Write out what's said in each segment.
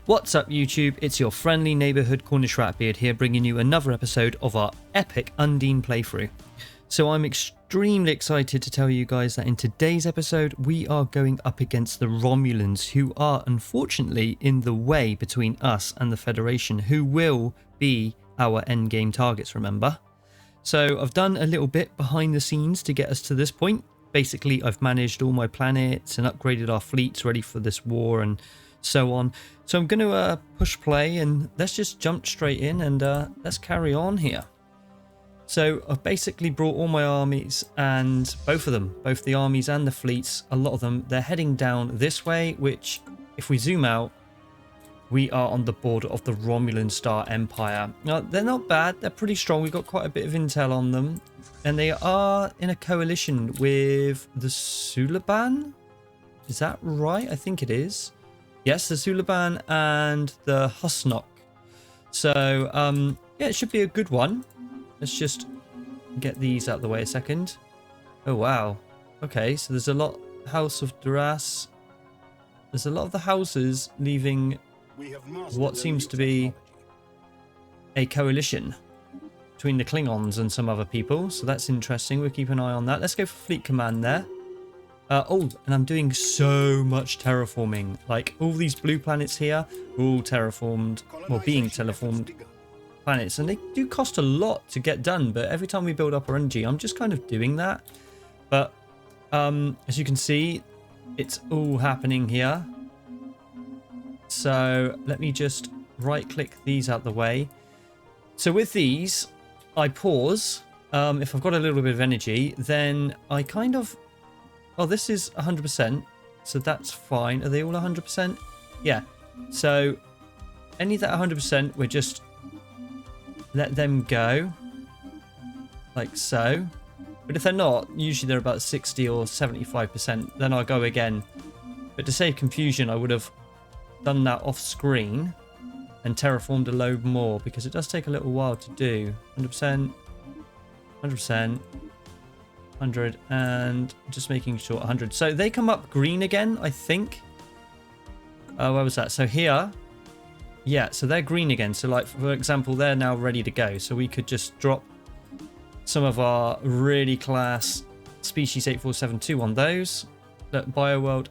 What's up YouTube, it's your friendly neighbourhood Cornish Ratbeard here, bringing you another episode of our epic Undine playthrough. So I'm extremely excited to tell you guys that in today's episode we are going up against the Romulans, who are unfortunately in the way between us and the Federation, who will be our endgame targets, remember? So I've done a little bit behind the scenes to get us to this point. Basically I've managed all my planets and upgraded our fleets ready for this war and so on. So I'm going to push play and let's just jump straight in and let's carry on here. So I've basically brought all my armies, and both of them, both the armies and the fleets, a lot of them, they're heading down this way, which if we zoom out, we are on the border of the Romulan Star Empire. Now they're not bad, they're pretty strong, we've got quite a bit of intel on them, and they are in a coalition with the Sulaban. Is that right? I think it is. Yes, the Sulaban and the Husnok. So, yeah, it should be a good one. Let's just get these out of the way a second. Oh, wow. Okay, so there's a lot. House of Duras. There's a lot of the houses leaving what seems to be a coalition between the Klingons and some other people. So that's interesting. We'll keep an eye on that. Let's go for Fleet Command there. Oh, and I'm doing so much terraforming. Like, all these blue planets here are all terraformed, well, being terraformed planets. And they do cost a lot to get done, but every time we build up our energy, I'm just kind of doing that. But, as you can see, it's all happening here. So, let me just right-click these out the way. So, with these, I pause. If I've got a little bit of energy, then I kind of... Oh, this is 100%, so that's fine. Are they all 100%? Yeah. So, any that 100%, we're just let them go, like so. But if they're not, usually they're about 60 or 75%, then I'll go again. But to save confusion, I would have done that off screen and terraformed a load more, because it does take a little while to do. 100%, 100%. 100, and just making sure 100. So they come up green again, I think. Where was that? So here, yeah, so they're green again. So like, for example, they're now ready to go. So we could just drop some of our really class species 8472 on those. Look, BioWorld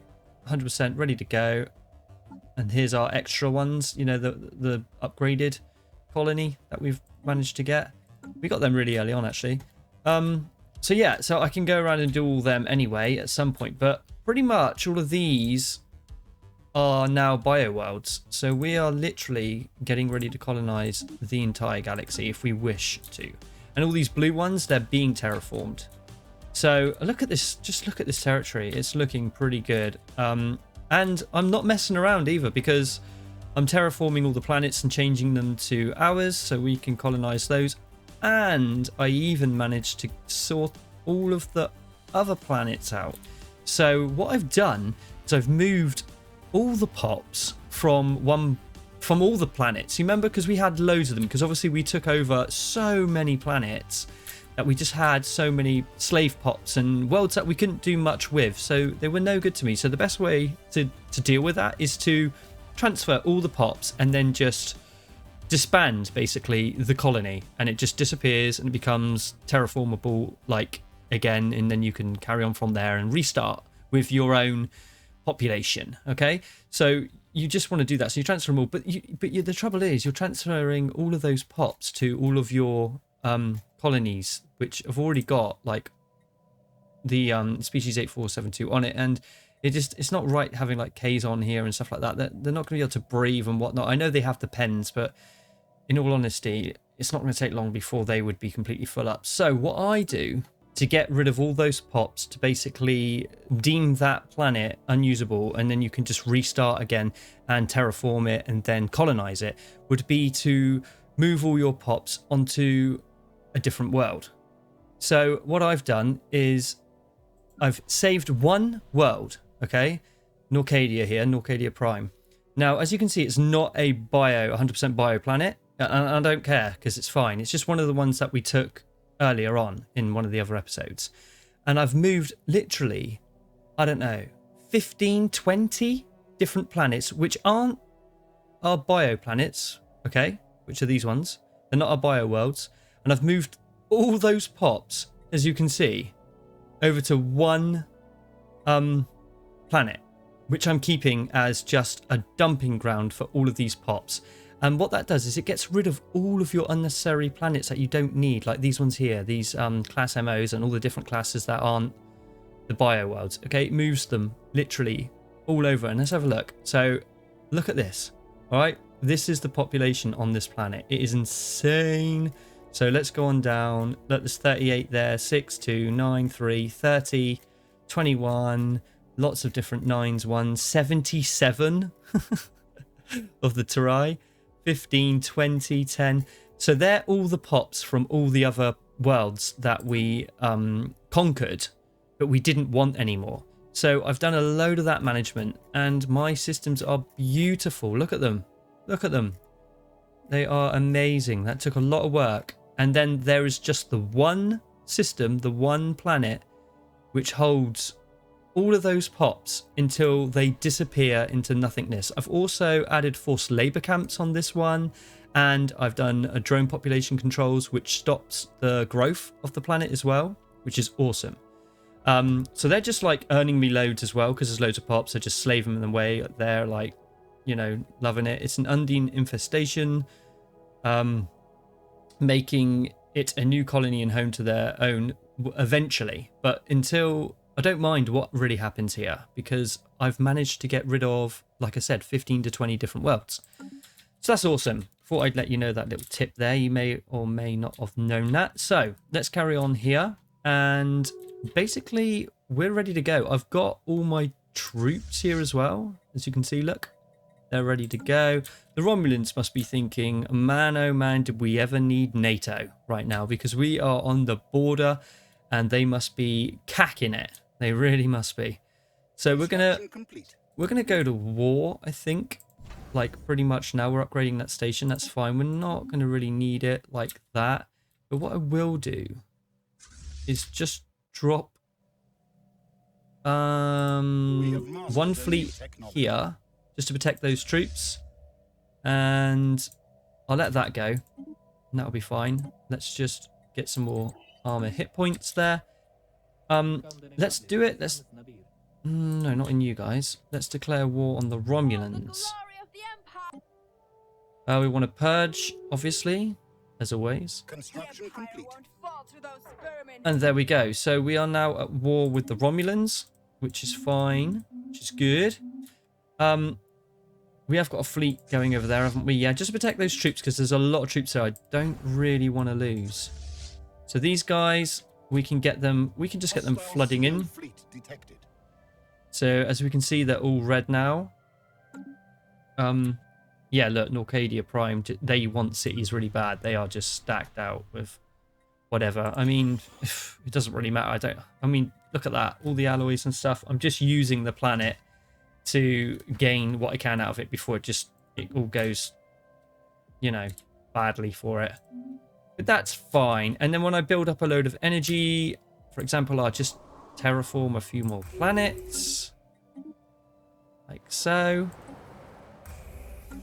100% ready to go. And here's our extra ones, you know, the upgraded colony that we've managed to get. We got them really early on, actually. So yeah, so I can go around and do all them anyway at some point, but pretty much all of these are now bioworlds. So we are literally getting ready to colonize the entire galaxy if we wish to. And all these blue ones, they're being terraformed. So look at this, just look at this territory. It's looking pretty good. And I'm not messing around either, because I'm terraforming all the planets and changing them to ours so we can colonize those. And I even managed to sort all of the other planets out. So what I've done is I've moved all the pops from all the planets. You remember, because we had loads of them, because obviously we took over so many planets that we just had so many slave pops and worlds that we couldn't do much with. So they were no good to me. So the best way to deal with that is to transfer all the pops and then just disband basically the colony, and it just disappears and it becomes terraformable like again, and then you can carry on from there and restart with your own population. Okay, so you just want to do that, so you transfer them all, but the trouble is you're transferring all of those pops to all of your colonies which have already got like the species 8472 on it, and it's not right having like K's on here and stuff like that. They're not going to be able to breathe and whatnot. I know they have the pens, but in all honesty, it's not going to take long before they would be completely full up. So what I do to get rid of all those pops, to basically deem that planet unusable, and then you can just restart again and terraform it and then colonize it, would be to move all your pops onto a different world. So what I've done is I've saved one world. Okay, Norcadia here, Norcadia Prime. Now, as you can see, it's not a 100% bio planet, and I don't care because it's fine. It's just one of the ones that we took earlier on in one of the other episodes. And I've moved literally, I don't know, 15, 20 different planets, which aren't 100% bio planets, but they're our bioplanets, okay, which are these ones. They're not our bio worlds. And I've moved all those pops, as you can see, over to one planet, which I'm keeping as just a dumping ground for all of these pops. And what that does is it gets rid of all of your unnecessary planets that you don't need, like these ones here, these class MOs and all the different classes that aren't the bio worlds. Okay, it moves them literally all over. And let's have a look. So look at this. All right, this is the population on this planet. It is insane. So let's go on down. Look, there's 38 there, 6, 2, 9, 3, 30, 21, lots of different 9s, 1, 77 of the Terai. 15, 20, 10. So they're all the pops from all the other worlds that we conquered, but we didn't want anymore. So I've done a load of that management, and my systems are beautiful. Look at them. Look at them. They are amazing. That took a lot of work. And then there is just the one system, the one planet, which holds all of those pops until they disappear into nothingness. I've also added forced labor camps on this one, and I've done a drone population controls which stops the growth of the planet as well, which is awesome. So they're just like earning me loads as well because there's loads of pops. I just slave them away. They're like, you know, loving it. It's an Undine infestation, making it a new colony and home to their own eventually. But until... I don't mind what really happens here because I've managed to get rid of, like I said, 15 to 20 different worlds. So that's awesome. Thought I'd let you know that little tip there. You may or may not have known that. So let's carry on here. And basically, we're ready to go. I've got all my troops here as well. As you can see, look. They're ready to go. The Romulans must be thinking, man, oh man, did we ever need NATO right now? Because we are on the border and they must be cacking it. They really must be. So we're gonna go to war, I think. Like pretty much now we're upgrading that station. That's fine. We're not gonna really need it like that. But what I will do is just drop one fleet here just to protect those troops, and I'll let that go, and that'll be fine. Let's just get some more armor hit points there. Let's do it. No, not in you guys. Let's declare war on the Romulans. We want to purge, obviously, as always. Construction complete. And there we go. So we are now at war with the Romulans, which is fine, which is good. We have got a fleet going over there, haven't we? Yeah, just protect those troops because there's a lot of troops there I don't really want to lose. So these guys, we can get them. We can just get them flooding in. So as we can see, they're all red now. Yeah, look, Norcadia Prime. They want cities really bad. They are just stacked out with whatever. I mean, it doesn't really matter. I mean, look at that. All the alloys and stuff. I'm just using the planet to gain what I can out of it before it all goes, you know, badly for it. But that's fine. And then when I build up a load of energy, for example, I'll just terraform a few more planets. Like so.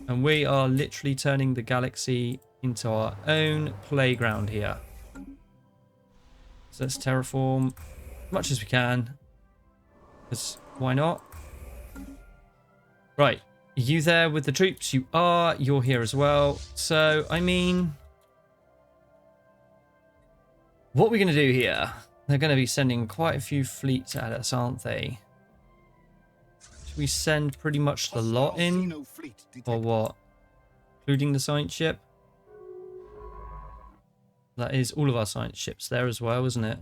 And we are literally turning the galaxy into our own playground here. So let's terraform as much as we can. Because why not? Right. Are you there with the troops? You are. You're here as well. So, I mean... what are we going to do here? They're going to be sending quite a few fleets at us, aren't they? Should we send pretty much the lot in? Or what? Including the science ship? That is all of our science ships there as well, isn't it?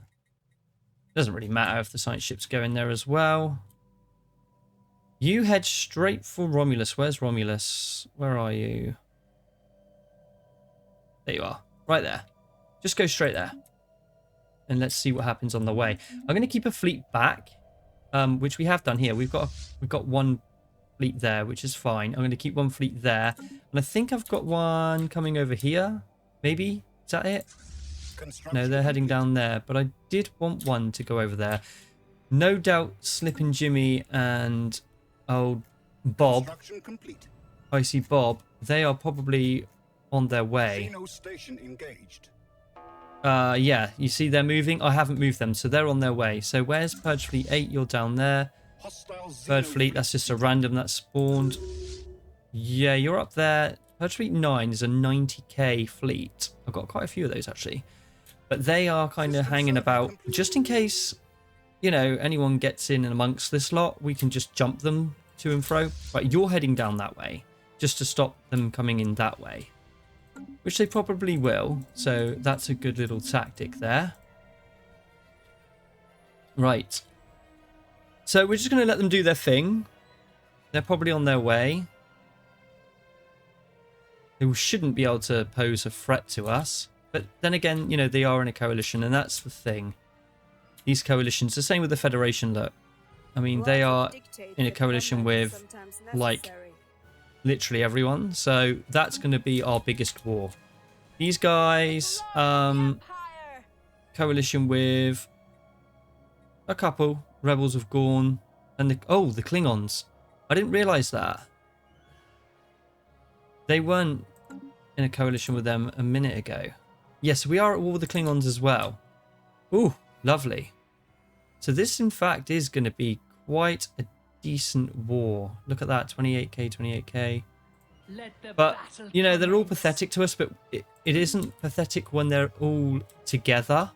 Doesn't really matter if the science ships go in there as well. You head straight for Romulus. Where's Romulus? Where are you? There you are. Right there. Just go straight there. And let's see what happens on the way. I'm going to keep a fleet back, which we have done here. We've got one fleet there, which is fine. I'm going to keep one fleet there. And I think I've got one coming over here. Maybe? Is that it? No, they're heading down there. But I did want one to go over there. No doubt Slippin' Jimmy and old Bob, Icy Bob, they are probably on their way. Station engaged. Yeah, you see they're moving. I haven't moved them, so they're on their way. So where's Purge Fleet 8? You're down there. Third Fleet, that's just a random that spawned. Yeah, you're up there. Purge Fleet 9 is a 90k fleet. I've got quite a few of those, actually. But they are kind of hanging about. Just in case, you know, anyone gets in and amongst this lot, we can just jump them to and fro. Right, you're heading down that way, just to stop them coming in that way. Which they probably will, so that's a good little tactic there. Right. So we're just going to let them do their thing. They're probably on their way. They shouldn't be able to pose a threat to us. But then again, you know, they are in a coalition, and that's the thing. These coalitions, the same with the Federation, look. I mean, they are in a coalition with, like, literally everyone. So that's going to be our biggest war. These guys, coalition with a couple. Rebels of Gorn. And the Klingons. I didn't realise that. They weren't in a coalition with them a minute ago. Yes, we are at war with the Klingons as well. Ooh, lovely. So this, in fact, is going to be quite a decent war. Look at that, 28k, 28k. But, you know, they're all pathetic to us, but it isn't pathetic when they're all together.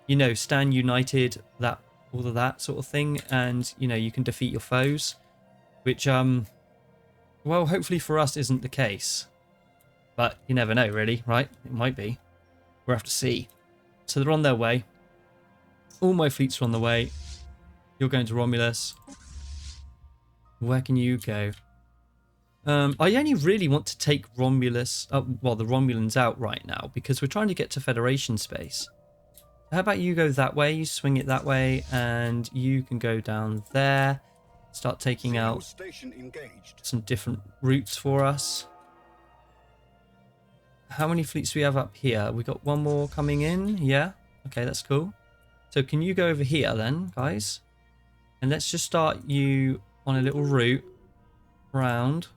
You know, stand united, that all of that sort of thing, and, you know, you can defeat your foes. Which, well, hopefully for us isn't the case. But you never know, really, right? It might be. We'll have to see. So they're on their way. All my fleets are on the way. You're going to Romulus. Where can you go? I only really want to take Romulus, well, the Romulans out right now, because we're trying to get to Federation space. How about you go that way? You swing it that way, and you can go down there. Start taking out some different routes for us. How many fleets do we have up here? We got one more coming in. Yeah. Okay, that's cool. So can you go over here then, guys? And let's just start you on a little route round.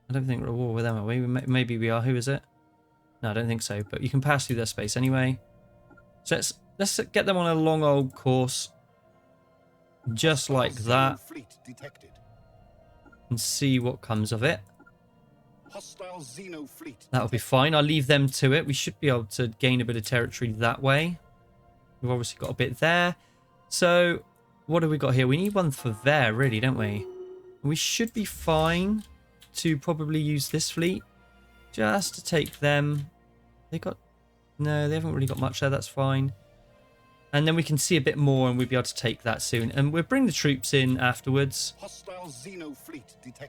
I don't think we're at war with them, are we? Maybe we are. Who is it? No, I don't think so. But you can pass through their space anyway. So let's get them on a long old course. Just like that. And see what comes of it. That'll be fine. I'll leave them to it. We should be able to gain a bit of territory that way. We've obviously got a bit there. So, what have we got here? We need one for there, really, don't we? We should be fine to probably use this fleet. Just to take them. They got... No, they haven't really got much there. That's fine. And then we can see a bit more and we'll be able to take that soon. And we'll bring the troops in afterwards.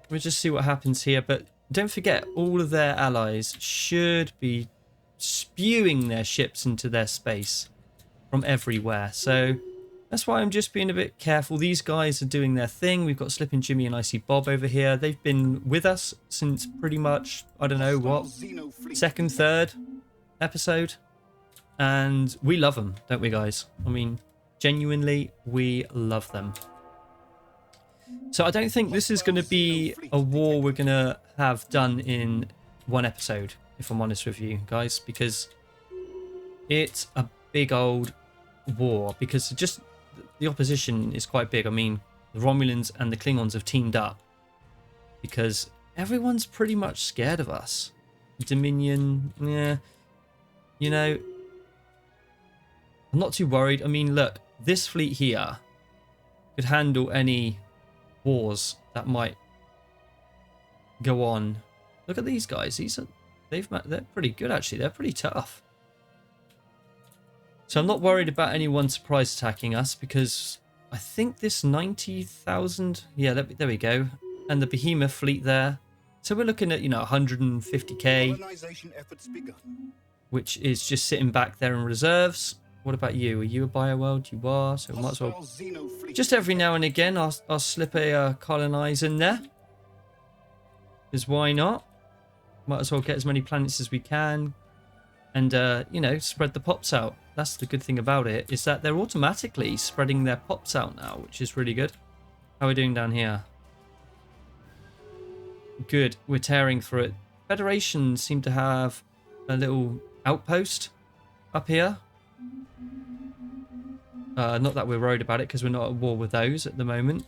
We'll just see what happens here. But don't forget, all of their allies should be spewing their ships into their space from everywhere. So that's why I'm just being a bit careful. These guys are doing their thing. We've got Slippin' Jimmy and Icy Bob over here. They've been with us since pretty much, I don't know what, second, third episode. And we love them, don't we, guys? I mean, genuinely, we love them. So I don't think this is going to be a war we're going to have done in one episode, if I'm honest with you, guys, because it's a big old war, because just the opposition is quite big. I mean, the Romulans and the Klingons have teamed up because everyone's pretty much scared of us. Dominion, yeah, you know, I'm not too worried. I mean, look, this fleet here could handle any wars that might go on. Look at these guys. They're pretty good, actually. They're pretty tough. So I'm not worried about anyone surprise attacking us, because I think this 90,000... Yeah, there we go. And the Behemoth fleet there. So we're looking at, you know, 150k. Which is just sitting back there in reserves. What about you? Are you a bioworld? You are, so we might as well... Just every now and again, I'll slip a colonize in there. Because why not? Might as well get as many planets as we can. And, you know, spread the pops out. That's the good thing about it, is that they're automatically spreading their pops out now, which is really good. How are we doing down here? Good. We're tearing through it. Federation seem to have a little outpost up here. Not that we're worried about it because we're not at war with those at the moment.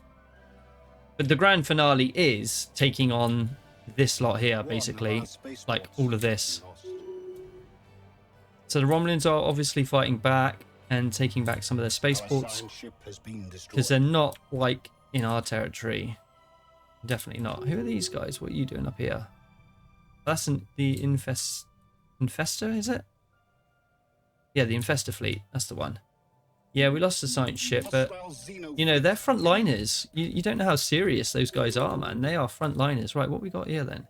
But the grand finale is taking on this lot here, basically. Like all of this. So the Romulans are obviously fighting back and taking back some of their spaceports. Because they're not like in our territory. Definitely not. Who are these guys? What are you doing up here? That's the Infestor, is it? Yeah, the Infestor fleet. That's the one. Yeah, we lost the science ship, but, you know, they're frontliners. You don't know how serious those guys are, man. They are frontliners. Right, what we got here then?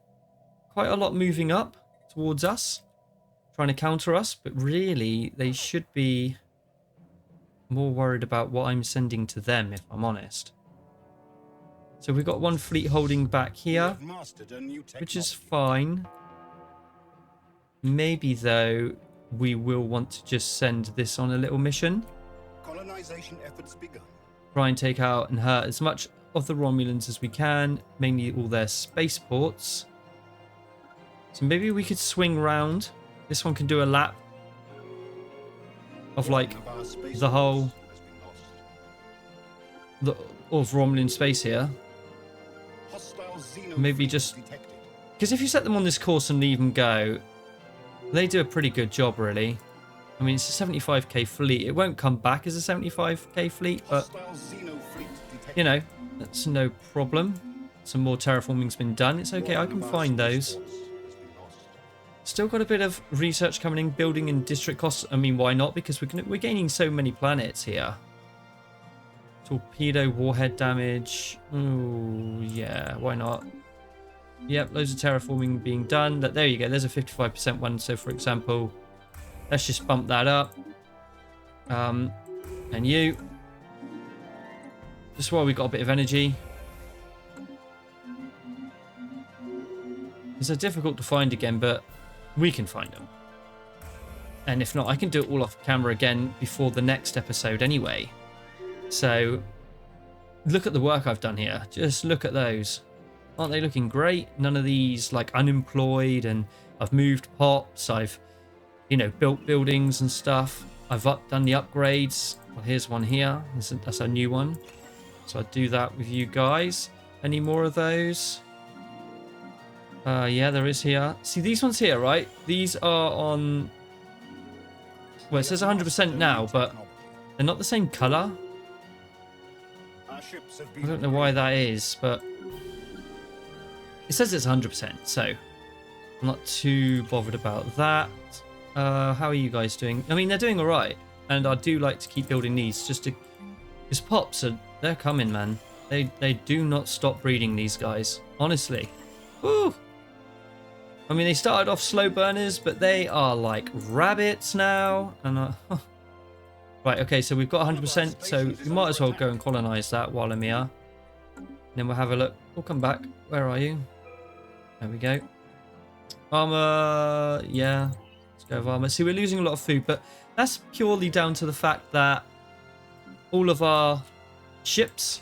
Quite a lot moving up towards us, trying to counter us, but really, they should be more worried about what I'm sending to them, if I'm honest. So we've got one fleet holding back here, which is fine. Maybe, though, we will want to just send this on a little mission. Colonization efforts begun. Try and take out and hurt as much of the Romulans as we can, mainly all their spaceports. So maybe we could swing round. This one can do a lap of like the whole of Romulan space here. Maybe just because if you set them on this course and leave them go, they do a pretty good job, really. I mean, it's a 75k fleet. It won't come back as a 75k fleet, but, you know, that's no problem. Some more terraforming's been done. It's okay, I can find those. Still got a bit of research coming in, building and district costs. I mean, why not? Because we're gaining so many planets here. Torpedo, warhead damage. Oh, yeah, why not? Yep, loads of terraforming being done. There you go, there's a 55% one. So, for example, let's just bump that up. And you. Just while we got a bit of energy. These are difficult to find again, but we can find them. And if not, I can do it all off camera again before the next episode anyway. So, look at the work I've done here. Just look at those. Aren't they looking great? None of these, like, unemployed, and I've moved pops. I've, you know, built buildings and stuff. I've done the upgrades. Well, here's one here. That's a new one. So I'll do that with you guys. Any more of those? Yeah, there is here. See, these ones here, right? These are on... Well, it says 100% now, but they're not the same colour. I don't know why that is, but... It says it's 100%, so I'm not too bothered about that. How are you guys doing? I mean, they're doing all right, and I do like to keep building these just to... Because pops, they're coming, man. They do not stop breeding, these guys. Honestly. Woo! I mean, they started off slow burners, but they are like rabbits now. And right, okay, so we've got 100%, so we might as well go and colonize that while I'm here. And then we'll have a look. We'll come back. Where are you? There we go. Armor, yeah. Let's go with armor. See, we're losing a lot of food, but that's purely down to the fact that all of our ships,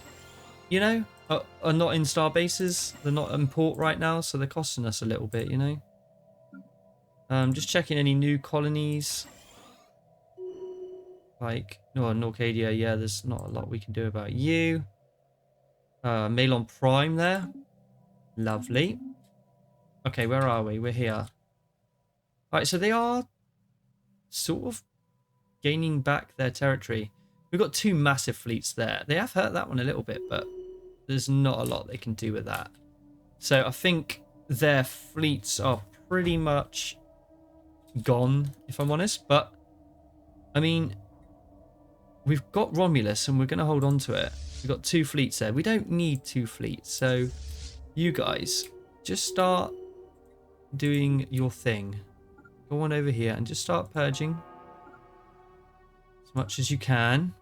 you know, are not in star bases. They're not in port right now, so they're costing us a little bit, you know. Just checking any new colonies. Like, no, Norcadia, yeah, there's not a lot we can do about you. Malon Prime there. Lovely. Okay, where are we? We're here. Alright, so they are sort of gaining back their territory. We've got two massive fleets there. They have hurt that one a little bit, but there's not a lot they can do with that. So I think their fleets are pretty much gone, if I'm honest. But, I mean, we've got Romulus and we're going to hold on to it. We've got two fleets there. We don't need two fleets. So, you guys, just start doing your thing. Go on over here and just start purging as much as you can.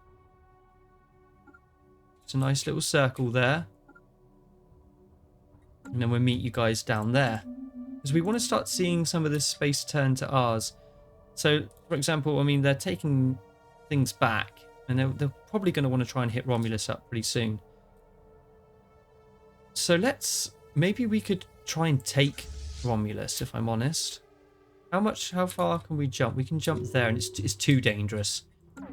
It's a nice little circle there. And then we'll meet you guys down there. Because we want to start seeing some of this space turn to ours. So, for example, I mean, they're taking things back. And they're probably going to want to try and hit Romulus up pretty soon. So maybe we could try and take Romulus, if I'm honest. How far can we jump? We can jump there, and it's too dangerous.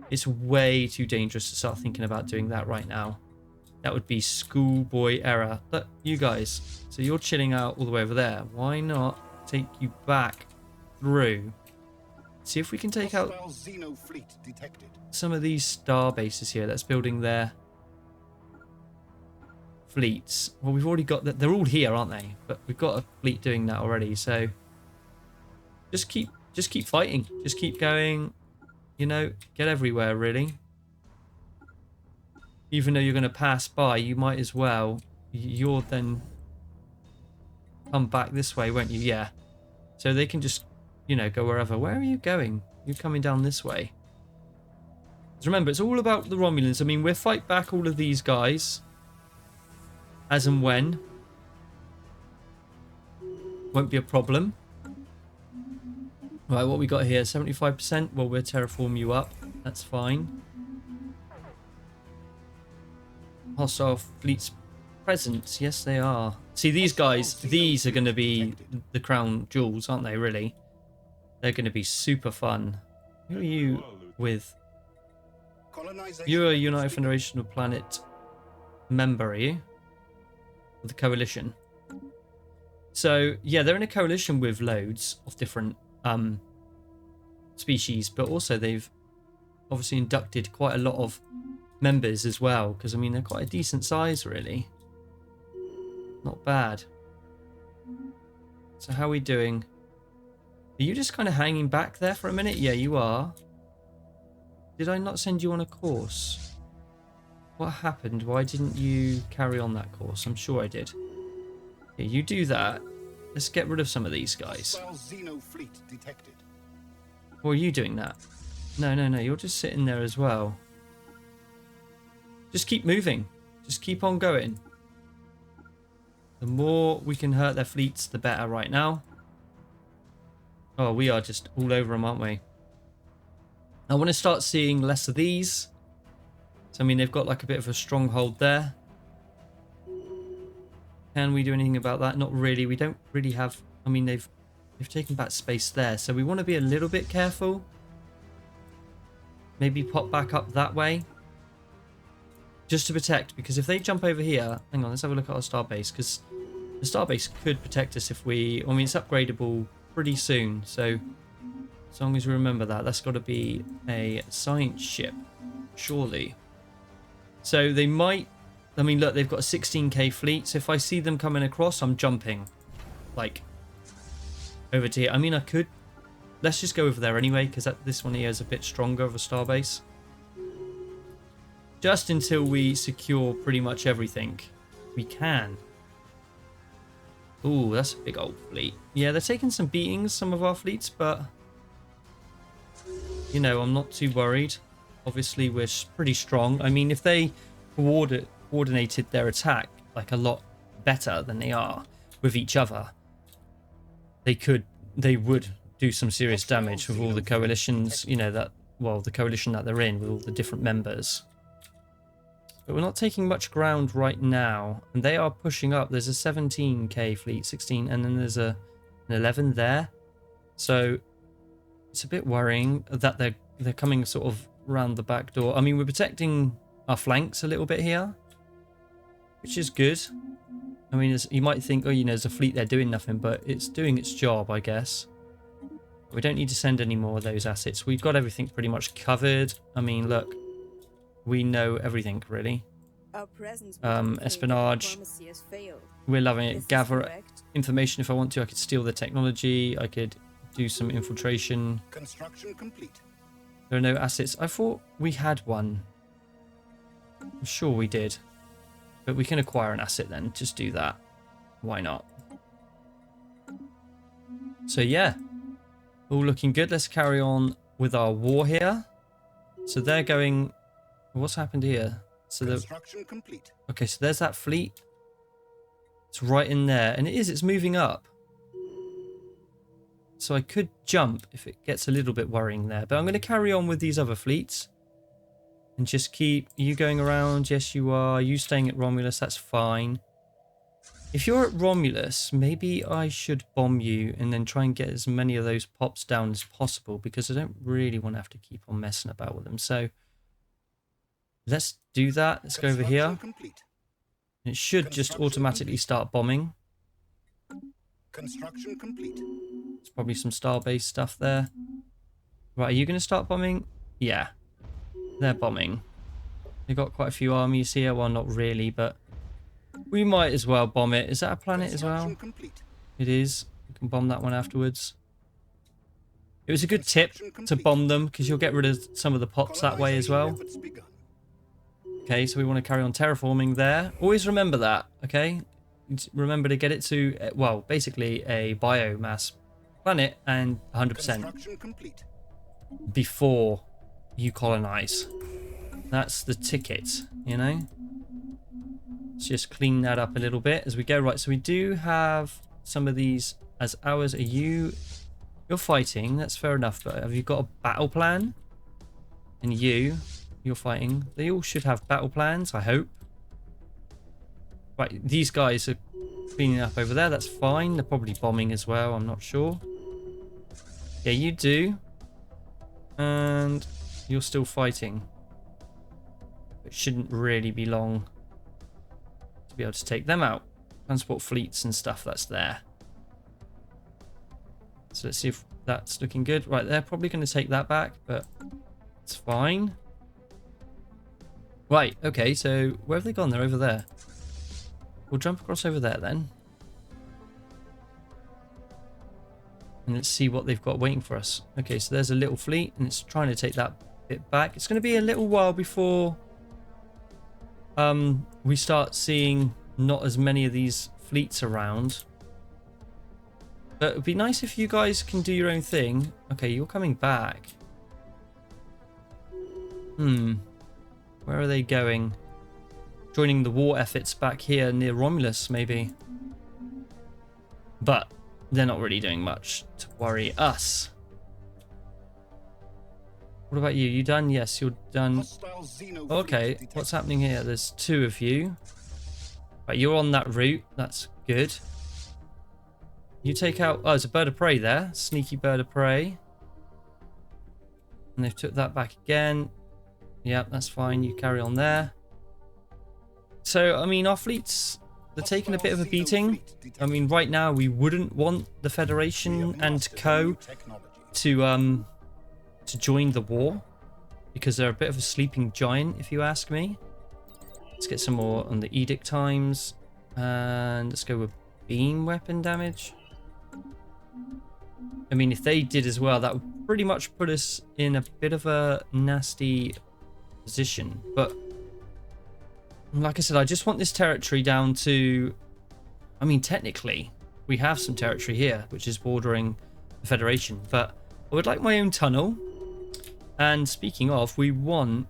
It's way too dangerous to start thinking about doing that right now. That would be schoolboy error. But you guys, so you're chilling out all the way over there. Why not take you back through? See if we can take out some of these star bases here that's building their fleets. Well, we've already got that. They're all here, aren't they? But we've got a fleet doing that already. So just keep fighting. Just keep going. You know, get everywhere really. Even though you're going to pass by, you might as well. You'll then come back this way, won't you? Yeah. So they can just, you know, go wherever. Where are you going? You're coming down this way. Remember, it's all about the Romulans. I mean, we'll fight back all of these guys as and when. Won't be a problem. Right, what we got here? 75%. Well, we'll terraform you up. That's fine. Hostile fleets present. Yes, they are. See, these guys, these are going to be the crown jewels, aren't they, really? They're going to be super fun. Who are you with? You're a United Federation of Planet member, are you? Of the coalition. So, yeah, they're in a coalition with loads of different species, but also they've obviously inducted quite a lot of members as well, because I mean they're quite a decent size really. Not bad. So how are we doing? Are you just kind of hanging back there for a minute? Yeah, you are. Did I not send you on a course? What happened? Why didn't you carry on that course? I'm sure I did. Okay, you do that. Let's get rid of some of these guys. Or are you doing that? No, you're just sitting there as well. Just keep moving. Just keep on going. The more we can hurt their fleets, the better right now. Oh, we are just all over them, aren't we? I want to start seeing less of these. So, I mean, they've got like a bit of a stronghold there. Can we do anything about that? Not really. We don't really have... I mean, they've taken back space there. So we want to be a little bit careful. Maybe pop back up that way. Just to protect, because if they jump over here, hang on, let's have a look at our starbase, because the starbase could protect us if we, I mean, it's upgradable pretty soon, so as long as we remember that, that's got to be a science ship, surely. So they might, I mean, look, they've got a 16k fleet, so if I see them coming across, I'm jumping, like, over to here. I mean, I could, let's just go over there anyway, because this one here is a bit stronger of a starbase. Just until we secure pretty much everything we can. Ooh, that's a big old fleet. Yeah, they're taking some beatings, some of our fleets, but... You know, I'm not too worried. Obviously, we're pretty strong. I mean, if they coordinated their attack, like, a lot better than they are with each other, they would do some serious damage with all the coalitions, you know, that... Well, the coalition that they're in, with all the different members. But we're not taking much ground right now, and they are pushing up. There's a 17k fleet, 16, and then there's an 11 there. So it's a bit worrying that they're coming sort of around the back door. I mean, we're protecting our flanks a little bit here, which is good. I mean, you might think, oh, you know, there's a fleet there doing nothing, but it's doing its job, I guess. We don't need to send any more of those assets. We've got everything pretty much covered. I mean, look. We know everything, really. Espionage. We're loving it. Gather information if I want to. I could steal the technology. I could do some infiltration. Construction complete. There are no assets. I thought we had one. I'm sure we did. But we can acquire an asset then. Just do that. Why not? So, yeah. All looking good. Let's carry on with our war here. So they're going... What's happened here? So Construction complete. Okay, so there's that fleet. It's right in there. And it's moving up. So I could jump if it gets a little bit worrying there. But I'm going to carry on with these other fleets. And just keep you going around. Yes, you are. You staying at Romulus. That's fine. If you're at Romulus, maybe I should bomb you and then try and get as many of those pops down as possible, because I don't really want to have to keep on messing about with them. So let's do that. Let's go over here. Complete. It should just automatically start bombing. Construction complete. There's probably some star-based stuff there. Right, are you going to start bombing? Yeah. They're bombing. They've got quite a few armies here. Well, not really, but we might as well bomb it. Is that a planet as well? Complete. It is. We can bomb that one afterwards. It was a good tip to bomb them, because you'll get rid of some of the pops that way as well. Okay, so we want to carry on terraforming there. Always remember that, okay? Remember to get it to, well, basically a biomass planet and 100% before you colonize. That's the ticket, you know? Let's just clean that up a little bit as we go. Right, so we do have some of these as ours. Are you... You're fighting, that's fair enough, but have you got a battle plan? And you're fighting. They all should have battle plans, I hope. Right, these guys are cleaning up over there. That's fine. They're probably bombing as well. I'm not sure. Yeah, you do. And you're still fighting. It shouldn't really be long to be able to take them out. Transport fleets and stuff, that's there. So let's see if that's looking good. Right, they're probably going to take that back, but it's fine. Right, okay, so where have they gone? They're over there. We'll jump across over there then. And let's see what they've got waiting for us. Okay, so there's a little fleet, and it's trying to take that bit back. It's going to be a little while before we start seeing not as many of these fleets around. But it would be nice if you guys can do your own thing. Okay, you're coming back. Where are they going? Joining the war efforts back here near Romulus, maybe. But they're not really doing much to worry us. What about you? You done? Yes, you're done. Okay, what's happening here? There's two of you. Right, you're on that route. That's good. You take out... Oh, there's a bird of prey there. Sneaky bird of prey. And they've took that back again. Yep, that's fine. You carry on there. So, I mean, our fleets, they're taking a bit of a beating. I mean, right now, we wouldn't want the Federation and Co. to join the war, because they're a bit of a sleeping giant, if you ask me. Let's get some more on the edict times. And let's go with beam weapon damage. I mean, if they did as well, that would pretty much put us in a bit of a nasty position. But like I said, I just want this territory down to... I mean, technically, we have some territory here, which is bordering the Federation. But I would like my own tunnel. And speaking of, we want...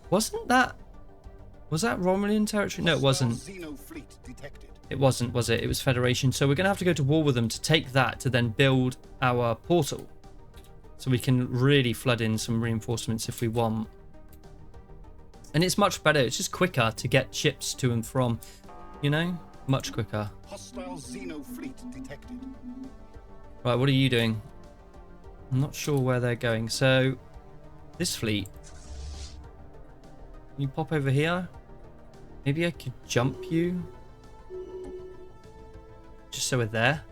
Wasn't that... Was that Romulan territory? No, it wasn't. It wasn't, was it? It was Federation. So we're going to have to go to war with them to take that, to then build our portal. So we can really flood in some reinforcements if we want. And it's much better. It's just quicker to get ships to and from. You know? Much quicker. Hostile Xeno fleet detected. Right, what are you doing? I'm not sure where they're going. So, this fleet. You pop over here. Maybe I could jump you. Just so we're there.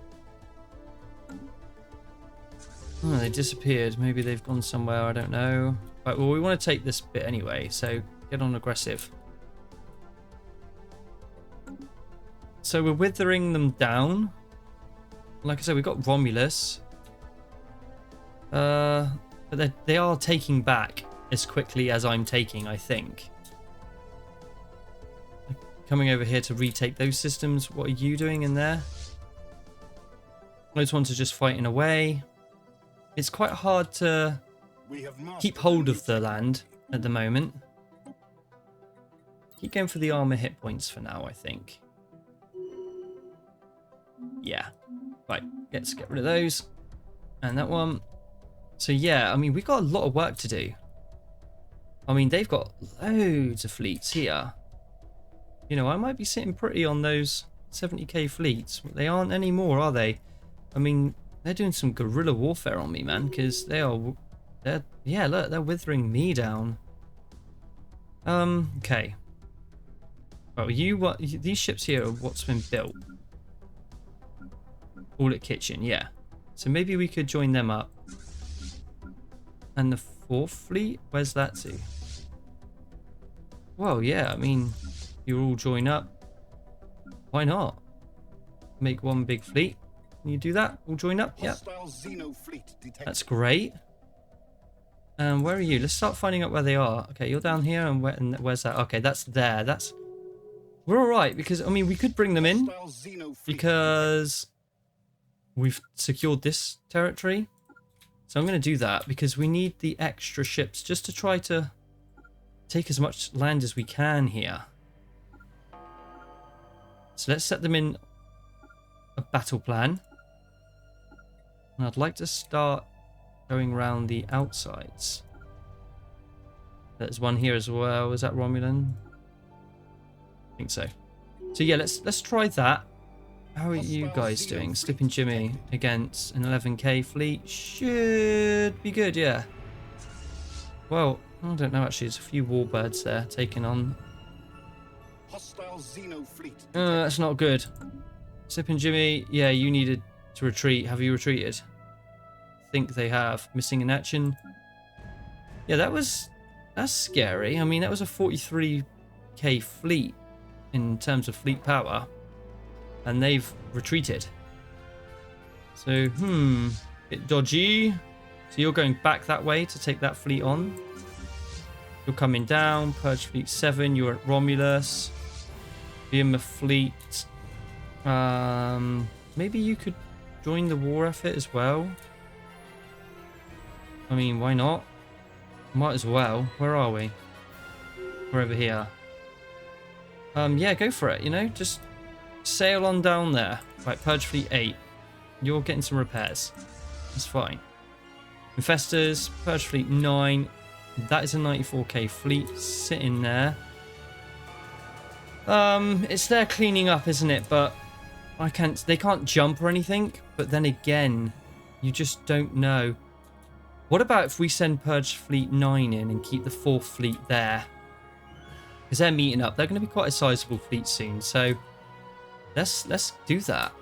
Oh, they disappeared. Maybe they've gone somewhere. I don't know. Right, well, we want to take this bit anyway. So, get on aggressive. So, we're withering them down. Like I said, we've got Romulus. But they are taking back as quickly as I'm taking, I think. Coming over here to retake those systems. What are you doing in there? Those ones are just fighting away. It's quite hard to keep hold of the land at the moment. Keep going for the armor hit points for now, I think. Yeah. Right, let's get rid of those. And that one. So yeah, I mean, we've got a lot of work to do. I mean, they've got loads of fleets here. You know, I might be sitting pretty on those 70k fleets. They aren't anymore, are they? I mean, they're doing some guerrilla warfare on me, man, because yeah, look, they're withering me down. Okay. Oh, these ships here are what's been built. All at kitchen, yeah. So maybe we could join them up. And the 4th fleet, where's that to? Well, yeah, I mean, you all join up. Why not? Make one big fleet. Can you do that? All join up? Yeah. That's great. Where are you? Let's start finding out where they are. Okay, you're down here, and where's that? Okay, that's there. We're all right because I mean we could bring them in because we've secured this territory. So I'm going to do that because we need the extra ships just to try to take as much land as we can here. So let's set them in a battle plan. And I'd like to start going around the outsides. There's one here as well. Is that Romulan? I think so. So yeah, let's try that. How are you guys doing? Slipping Jimmy against an 11k fleet should be good, yeah. Well, I don't know actually. There's a few warbirds there taking on. That's not good. Slipping Jimmy, yeah, you needed to retreat. Have you retreated? I think they have. Missing in action. Yeah, that's scary. I mean, that was a 43k fleet in terms of fleet power. And they've retreated. So, bit dodgy. So you're going back that way to take that fleet on. You're coming down. Purge Fleet 7. You're at Romulus. Behemoth Fleet. Maybe you could join the war effort as well. I mean, why not? Might as well. Where are we? We're over here. Yeah, go for it, you know? Just sail on down there. Right, Purge Fleet 8. You're getting some repairs. That's fine. Infestors, Purge Fleet 9. That is a 94k fleet sitting there. It's there cleaning up, isn't it? But they can't jump or anything. But then again, you just don't know. What about if we send Purge Fleet 9 in and keep the 4th fleet there? Because they're meeting up. They're going to be quite a sizable fleet soon. So let's do that.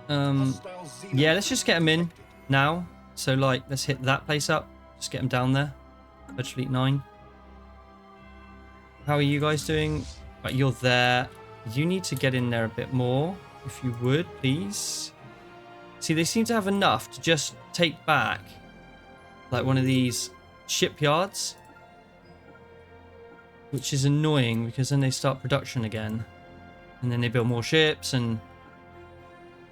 Yeah, let's just get them in now. So like, let's hit that place up. Just get them down there. Purge Fleet 9. How are you guys doing? Right, you're there. You need to get in there a bit more, if you would, please. See, they seem to have enough to just take back like one of these shipyards, which is annoying because then they start production again, and then they build more ships, and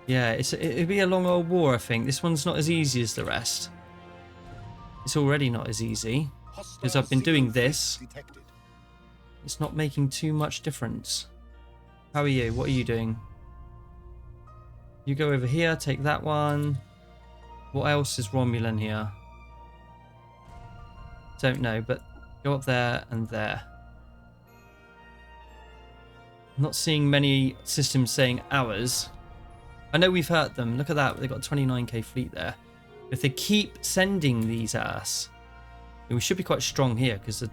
yeah, it'd be a long old war. I think this one's not as easy as the rest. It's already not as easy because I've been doing this. It's not making too much difference. How are you? What are you doing? You go over here, take that one. What else is Romulan here? Don't know, but go up there and there. I'm not seeing many systems saying ours. I know we've hurt them. Look at that. They've got a 29k fleet there. If they keep sending these at us, then we should be quite strong here because the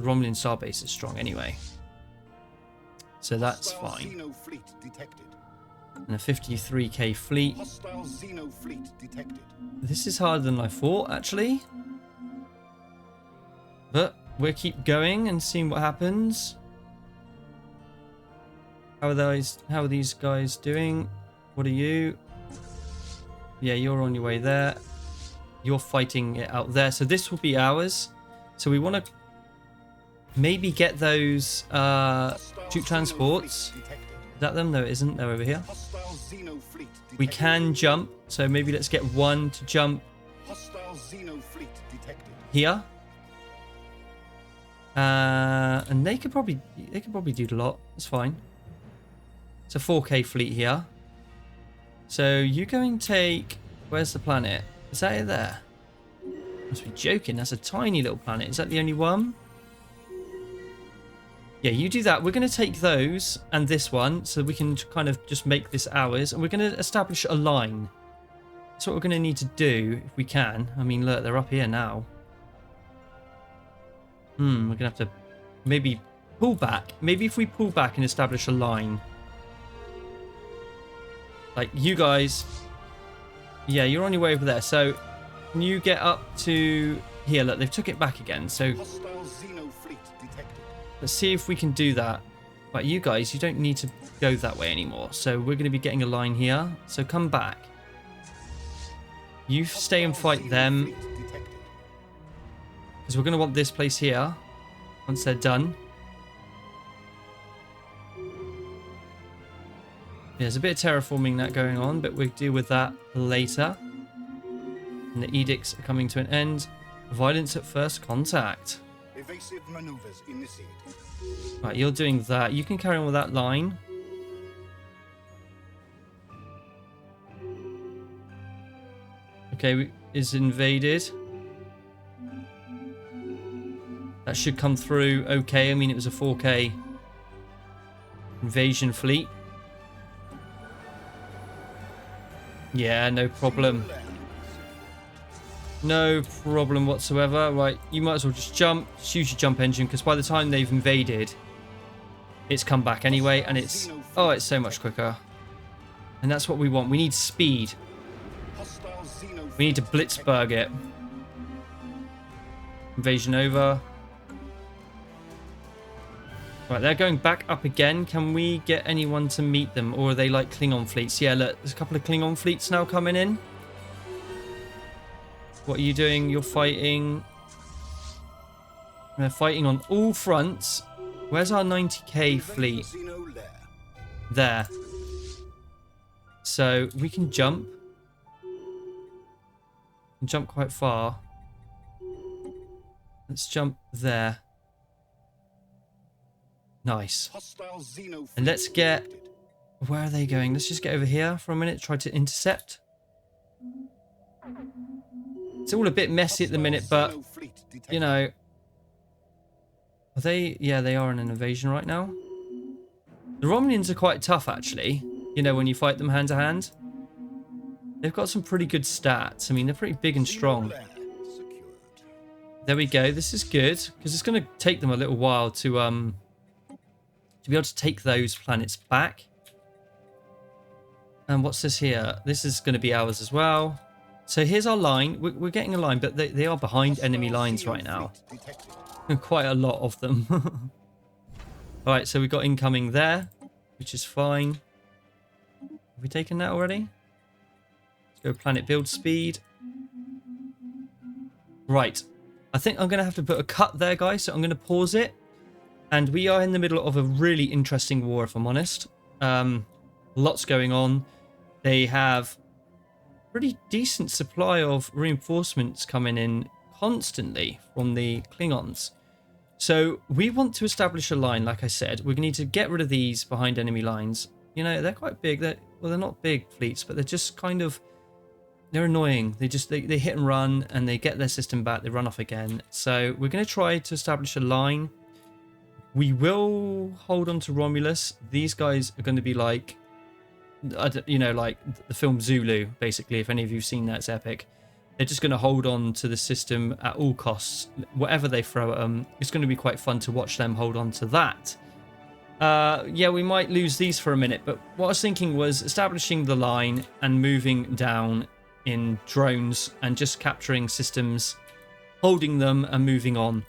Romulan starbase is strong anyway. So that's fine. And a 53k fleet. This is harder than I thought, actually. But we'll keep going and seeing what happens. How are these guys doing? What are you? Yeah, you're on your way there. You're fighting it out there. So this will be ours. So we want to maybe get those troop transports. Is that them? No, it isn't. They're over here. We can jump. So maybe let's get one to jump here. And they could probably do a lot. That's fine. It's a 4k fleet here. So you go and take. Where's the planet? Is that it there? Must be joking. That's a tiny little planet. Is that the only one? Yeah, you do that. We're going to take those and this one so we can kind of just make this ours. And we're going to establish a line. That's what we're going to need to do if we can. I mean, look, they're up here now. We're going to have to maybe pull back. Maybe if we pull back and establish a line. Like, you guys... Yeah, you're on your way over there. So, can you get up to... Here, look, they've took it back again. So, let's see if we can do that. Right, you guys, you don't need to go that way anymore. So, we're going to be getting a line here. So, come back. You stay and fight them. Because we're going to want this place here. Once they're done. There's a bit of terraforming that going on, but we'll deal with that later. And the edicts are coming to an end. Violence at first contact. Evasive maneuvers initiated. Right, you're doing that. You can carry on with that line. Okay, is invaded. That should come through okay. I mean, it was a 4K invasion fleet. Yeah, no problem. No problem whatsoever. Right, you might as well just jump. Just use your jump engine, because by the time they've invaded, it's come back anyway, and it's... Oh, it's so much quicker. And that's what we want. We need speed. We need to blitzberg it. Invasion over. Right, they're going back up again. Can we get anyone to meet them? Or are they like Klingon fleets? Yeah, look, there's a couple of Klingon fleets now coming in. What are you doing? You're fighting. They're fighting on all fronts. Where's our 90k fleet? There. So we can jump. We can jump quite far. Let's jump there. Nice. And let's get... Where are they going? Let's just get over here for a minute. Try to intercept. It's all a bit messy at the minute, but, you know... Are they... Yeah, they are in an invasion right now. The Romulans are quite tough, actually. You know, when you fight them hand to hand. They've got some pretty good stats. I mean, they're pretty big and strong. There we go. This is good, because it's going to take them a little while to be able to take those planets back. And what's this here? This is going to be ours as well. So here's our line. We're getting a line, but they are behind enemy lines right now. Quite a lot of them. Alright, so we've got incoming there, which is fine. Have we taken that already? Let's go planet build speed. Right. I think I'm going to have to put a cut there, guys, so I'm going to pause it. And we are in the middle of a really interesting war, if I'm honest. Lots going on. They have pretty decent supply of reinforcements coming in constantly from the Klingons. So we want to establish a line, like I said. We need to get rid of these behind enemy lines. You know, they're quite big. They're not big fleets, but they're just kind of... They're annoying. They hit and run, and they get their system back. They run off again. So we're going to try to establish a line. We will hold on to Romulus. These guys are going to be like, you know, like the film Zulu, basically. If any of you have seen that, it's epic. They're just going to hold on to the system at all costs. Whatever they throw at them, it's going to be quite fun to watch them hold on to that. Yeah, we might lose these for a minute, but what I was thinking was establishing the line and moving down in drones and just capturing systems, holding them and moving on.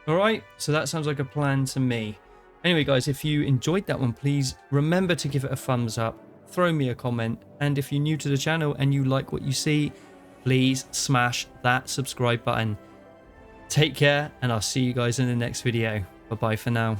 Alright, so that sounds like a plan to me. Anyway, guys, if you enjoyed that one, please remember to give it a thumbs up, throw me a comment, and if you're new to the channel and you like what you see, please smash that subscribe button. Take care, and I'll see you guys in the next video. Bye-bye for now.